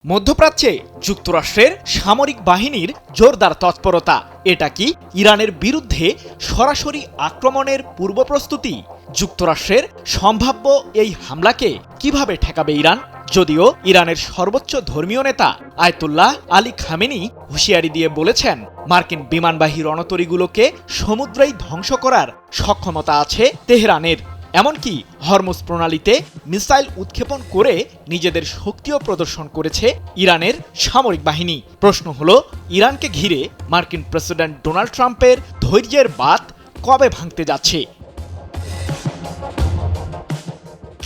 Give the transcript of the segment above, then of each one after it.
মধ্যপ্রাচ্যে যুক্তরাষ্ট্রের সামরিক বাহিনীর জোরদার তৎপরতা। এটা কি ইরানের বিরুদ্ধে সরাসরি আক্রমণের পূর্বপ্রস্তুতি? যুক্তরাষ্ট্রের সম্ভাব্য এই হামলাকে কিভাবে ঠেকাবে ইরান? যদিও ইরানের সর্বোচ্চ ধর্মীয় নেতা আয়াতুল্লাহ আলী খামেনি হুঁশিয়ারি দিয়ে বলেছেন, মার্কিন বিমানবাহী রণতরীগুলোকে সমুদ্রেই ধ্বংস করার সক্ষমতা আছে তেহরানের। এমনকি হরমুজ প্রণালীতে মিসাইল উৎক্ষেপণ করে নিজেদের শক্তিও প্রদর্শন করেছে ইরানের সামরিক বাহিনী। প্রশ্ন হলো, ইরানকে ঘিরে মার্কিন প্রেসিডেন্ট ডোনাল্ড ট্রাম্পের ধৈর্যের বাঁধ কবে ভাঙতে যাচ্ছে?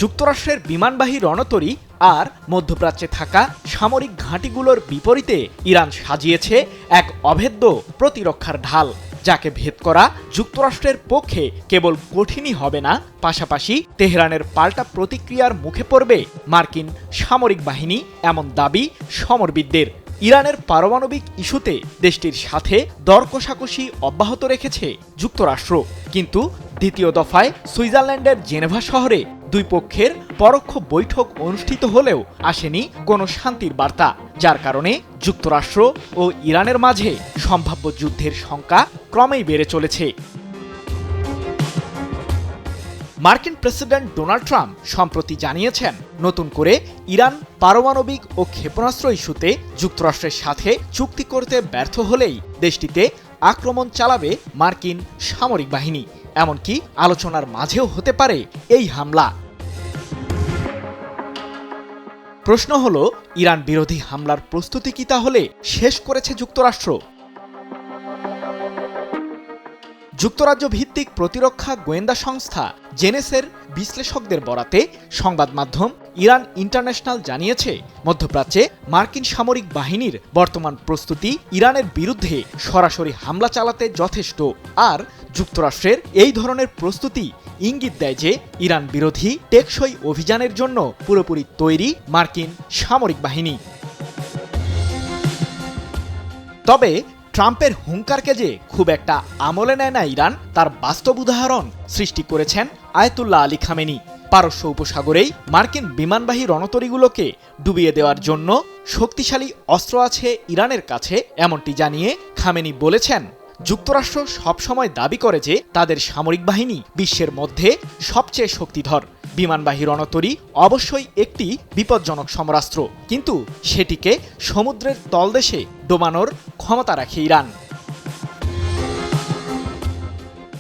যুক্তরাষ্ট্রের বিমানবাহী রণতরী আর মধ্যপ্রাচ্যে থাকা সামরিক ঘাঁটিগুলোর বিপরীতে ইরান সাজিয়েছে এক অভেদ্য প্রতিরক্ষার ঢাল, যাকে ভেদ করা যুক্তরাষ্ট্রের পক্ষে কেবল কঠিনই হবে না, পাশাপাশি তেহরানের পাল্টা প্রতিক্রিয়ার মুখে পড়বে মার্কিন সামরিক বাহিনী, এমন দাবি সমরবিদদের। ইরানের পারমাণবিক ইস্যুতে দেশটির সাথে দর কষাকষি অব্যাহত রেখেছে যুক্তরাষ্ট্র, কিন্তু দ্বিতীয় দফায় সুইজারল্যান্ডের জেনেভা শহরে দুই পক্ষের পরোক্ষ বৈঠক অনুষ্ঠিত হলেও আসেনি কোনো শান্তির বার্তা, যার কারণে যুক্তরাষ্ট্র ও ইরানের মাঝে সম্ভাব্য যুদ্ধের শঙ্কা ক্রমেই বেড়ে চলেছে। মার্কিন প্রেসিডেন্ট ডোনাল্ড ট্রাম্প সম্প্রতি জানিয়েছেন, নতুন করে ইরান পারমাণবিক ও ক্ষেপণাস্ত্র ইস্যুতে যুক্তরাষ্ট্রের সাথে চুক্তি করতে ব্যর্থ হলেই দেশটিতে আক্রমণ চালাবে মার্কিন সামরিক বাহিনী। এমনকি আলোচনার মাঝেও হতে পারে এই হামলা। প্রশ্ন হলো, ইরান বিরোধী হামলার প্রস্তুতি কি তাহলে শেষ করেছে যুক্তরাষ্ট্র? যুক্তরাজ্য ভিত্তিক প্রতিরক্ষা গোয়েন্দা সংস্থা জেনেসের বিশ্লেষকদের বরাতে সংবাদ মাধ্যম ইরান ইন্টারন্যাশনাল জানিয়েছে, মধ্যপ্রাচ্যে মার্কিন সামরিক বাহিনীর বর্তমান প্রস্তুতি ইরানের বিরুদ্ধে সরাসরি হামলা চালাতে যথেষ্ট। আর যুক্তরাষ্ট্রের এই ধরনের প্রস্তুতি ইঙ্গিত দেয় যে ইরান বিরোধী টেকসই অভিযানের জন্য পুরোপুরি তৈরি মার্কিন সামরিক বাহিনী। তবে ট্রাম্পের হুঙ্কারকে যে খুব একটা আমলে নেয় না ইরান, তার বাস্তব উদাহরণ সৃষ্টি করেছেন আয়াতুল্লাহ আলী খামেনি। পারস্য উপসাগরেই মার্কিন বিমানবাহী রণতরীগুলোকে ডুবিয়ে দেওয়ার জন্য শক্তিশালী অস্ত্র আছে ইরানের কাছে, এমনটি জানিয়ে খামেনি বলেছেন, যুক্তরাষ্ট্র সবসময় দাবি করে যে তাদের সামরিক বাহিনী বিশ্বের মধ্যে সবচেয়ে শক্তিধর। বিমানবাহী রণতরী অবশ্যই একটি বিপজ্জনক সমরাস্ত্র, কিন্তু সেটিকে সমুদ্রের তলদেশে ডোবানোর ক্ষমতা রাখে ইরান।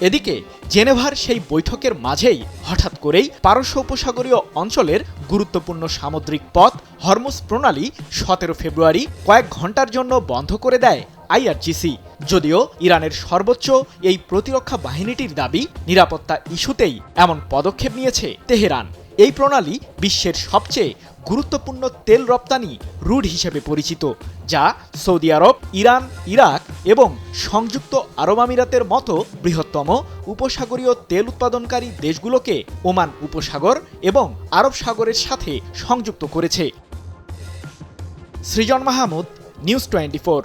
এদিকে জেনেভার সেই বৈঠকের মাঝেই হঠাৎ করেই পারস্য উপসাগরীয় অঞ্চলের গুরুত্বপূর্ণ সামুদ্রিক পথ হরমুজ প্রণালী 17 ফেব্রুয়ারি কয়েক ঘন্টার জন্য বন্ধ করে দেয় আইআরজিসি। যদিও ইরানের সর্বোচ্চ এই প্রতিরক্ষা বাহিনীটির দাবি, নিরাপত্তা ইস্যুতেই এমন পদক্ষেপ নিয়েছে তেহরান। এই প্রণালী বিশ্বের সবচেয়ে গুরুত্বপূর্ণ তেল রপ্তানি রুট হিসেবে পরিচিত, যা সৌদি আরব, ইরান, ইরাক এবং সংযুক্ত আরব আমিরাতের মতো বৃহত্তম উপসাগরীয় তেল উৎপাদনকারী দেশগুলোকে ওমান উপসাগর এবং আরব সাগরের সাথে সংযুক্ত করেছে। সৃজন মাহমুদ, নিউজ 24।